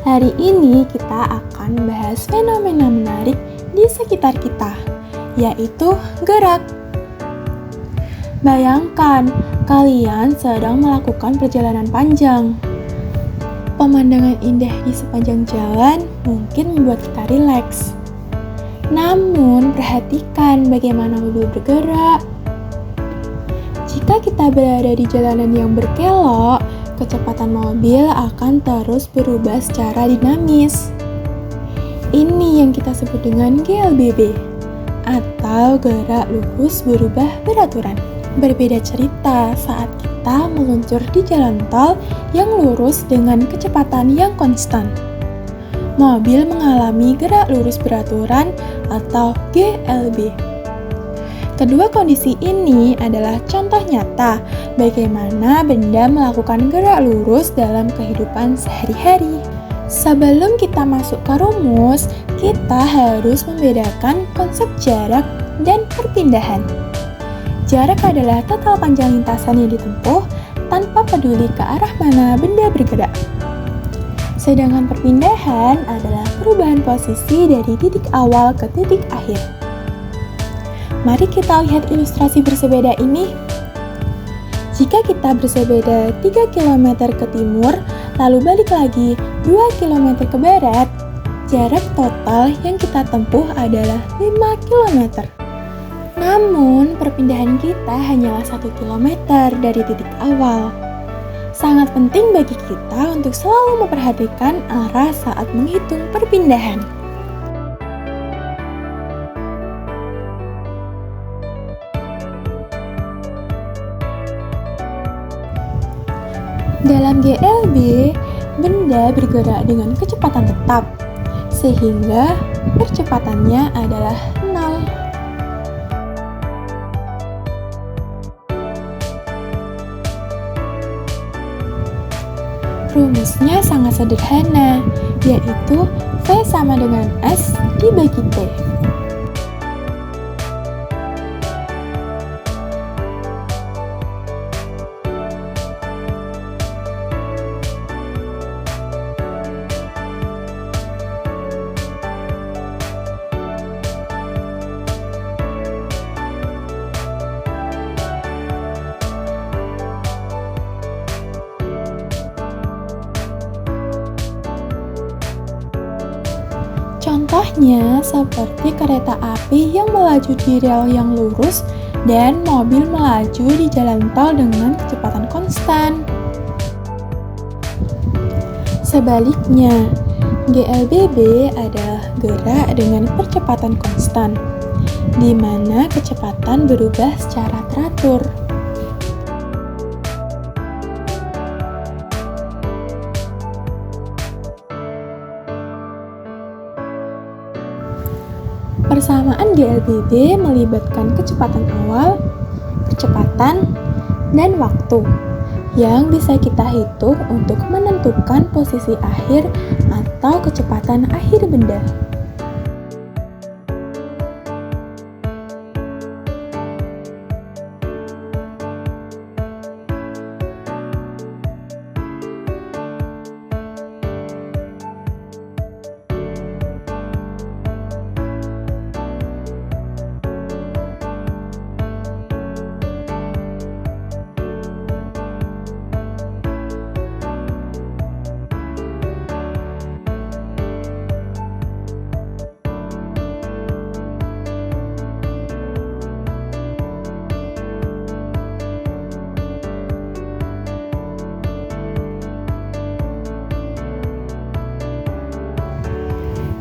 Hari ini kita akan bahas fenomena menarik di sekitar kita, yaitu gerak. Bayangkan, kalian sedang melakukan perjalanan panjang. Pemandangan indah di sepanjang jalan mungkin membuat kita rileks. Namun, perhatikan bagaimana mobil bergerak. Jika kita berada di jalanan yang berkelok, kecepatan mobil akan terus berubah secara dinamis. Ini yang kita sebut dengan GLBB, atau gerak lurus berubah beraturan. Berbeda cerita saat kita meluncur di jalan tol yang lurus dengan kecepatan yang konstan. Mobil mengalami gerak lurus beraturan atau GLB. Kedua kondisi ini adalah contoh nyata bagaimana benda melakukan gerak lurus dalam kehidupan sehari-hari. Sebelum kita masuk ke rumus, kita harus membedakan konsep jarak dan perpindahan. Jarak adalah total panjang lintasan yang ditempuh tanpa peduli ke arah mana benda bergerak. Sedangkan perpindahan adalah perubahan posisi dari titik awal ke titik akhir. Mari kita lihat ilustrasi bersepeda ini. Jika kita bersepeda 3 km ke timur, lalu balik lagi 2 km ke barat, jarak total yang kita tempuh adalah 5 km. Namun, perpindahan kita hanyalah 1 km dari titik awal. Sangat penting bagi kita untuk selalu memperhatikan arah saat menghitung perpindahan. Dalam GLB, benda bergerak dengan kecepatan tetap, sehingga percepatannya adalah 0. Rumusnya sangat sederhana, yaitu V sama dengan S dibagi T. Contohnya seperti kereta api yang melaju di rel yang lurus dan mobil melaju di jalan tol dengan kecepatan konstan. Sebaliknya, GLBB adalah gerak dengan percepatan konstan, di mana kecepatan berubah secara teratur. Persamaan GLBB melibatkan kecepatan awal, kecepatan, dan waktu yang bisa kita hitung untuk menentukan posisi akhir atau kecepatan akhir benda.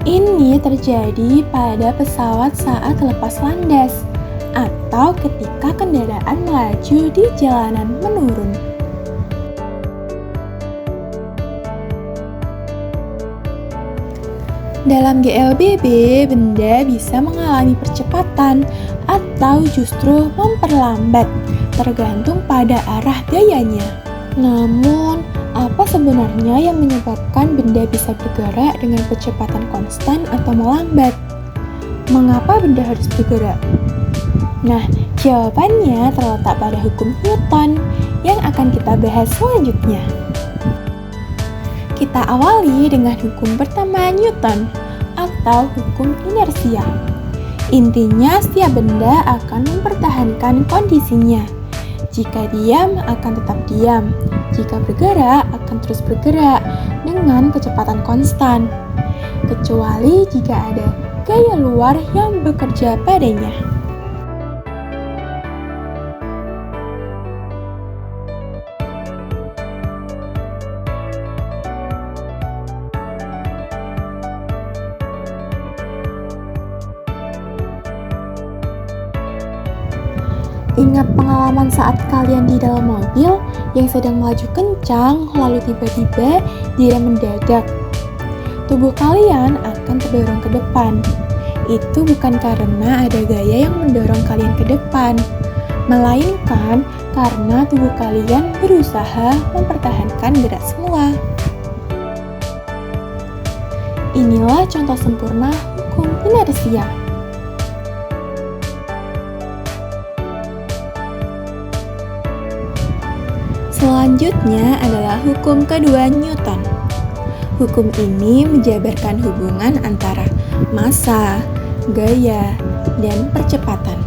Ini terjadi pada pesawat saat lepas landas atau ketika kendaraan melaju di jalanan menurun. Dalam GLBB, benda bisa mengalami percepatan atau justru memperlambat, tergantung pada arah gayanya. Namun, apa sebenarnya yang menyebabkan benda bisa bergerak dengan kecepatan konstan atau melambat? Mengapa benda harus bergerak? Nah, jawabannya terletak pada hukum Newton yang akan kita bahas selanjutnya. Kita awali dengan hukum pertama Newton atau hukum inersia. Intinya, setiap benda akan mempertahankan kondisinya. Jika diam, akan tetap diam. Jika bergerak, akan terus bergerak dengan kecepatan konstan. Kecuali jika ada gaya luar yang bekerja padanya. Ingat pengalaman saat kalian di dalam mobil yang sedang melaju kencang, lalu tiba-tiba direm mendadak. Tubuh kalian akan terdorong ke depan. Itu bukan karena ada gaya yang mendorong kalian ke depan, melainkan karena tubuh kalian berusaha mempertahankan gerak semula. Inilah contoh sempurna hukum inersia. Selanjutnya adalah hukum kedua Newton. Hukum ini menjabarkan hubungan antara massa, gaya, dan percepatan.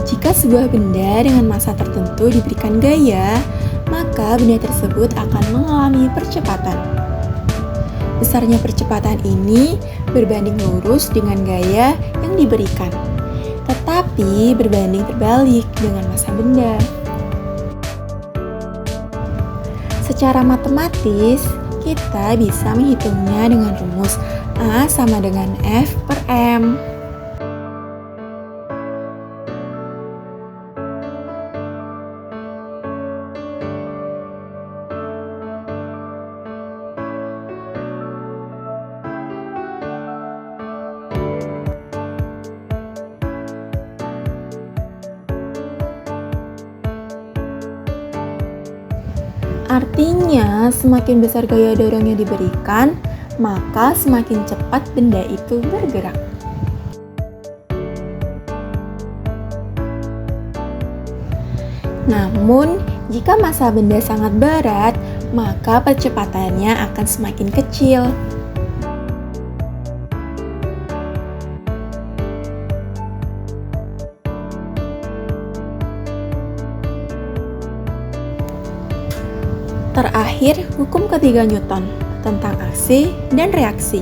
Jika sebuah benda dengan massa tertentu diberikan gaya, maka benda tersebut akan mengalami percepatan. Besarnya percepatan ini berbanding lurus dengan gaya yang diberikan, tetapi berbanding terbalik dengan massa benda. Secara matematis, kita bisa menghitungnya dengan rumus A sama dengan F per M. Artinya, semakin besar gaya dorong yang diberikan, maka semakin cepat benda itu bergerak. Namun, jika massa benda sangat berat, maka percepatannya akan semakin kecil. Terakhir, hukum ketiga Newton tentang aksi dan reaksi.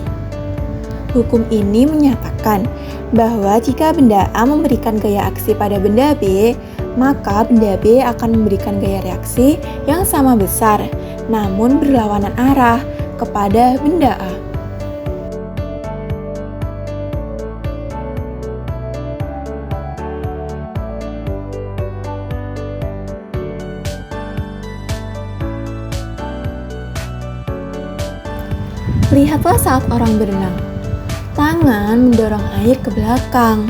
Hukum ini menyatakan bahwa jika benda A memberikan gaya aksi pada benda B, maka benda B akan memberikan gaya reaksi yang sama besar, namun berlawanan arah kepada benda A. Lihatlah saat orang berenang. Tangan mendorong air ke belakang,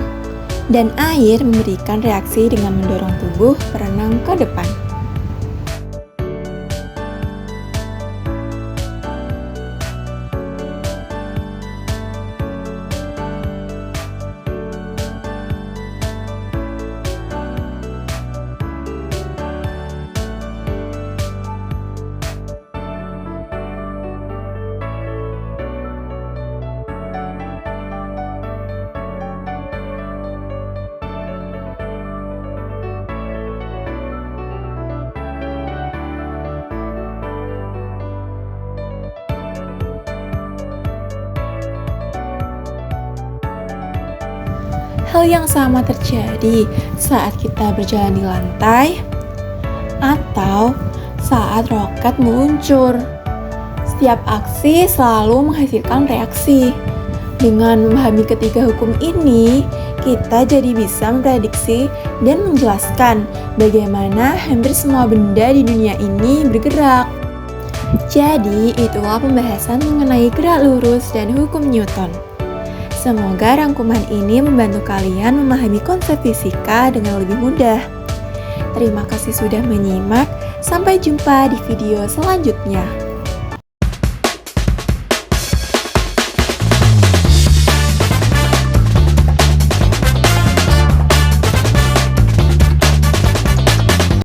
dan air memberikan reaksi dengan mendorong tubuh berenang ke depan. Hal yang sama terjadi saat kita berjalan di lantai atau saat roket meluncur. Setiap aksi selalu menghasilkan reaksi. Dengan memahami ketiga hukum ini, kita jadi bisa memprediksi dan menjelaskan bagaimana hampir semua benda di dunia ini bergerak. Jadi, itulah pembahasan mengenai gerak lurus dan hukum Newton. Semoga rangkuman ini membantu kalian memahami konsep fisika dengan lebih mudah. Terima kasih sudah menyimak. Sampai jumpa di video selanjutnya.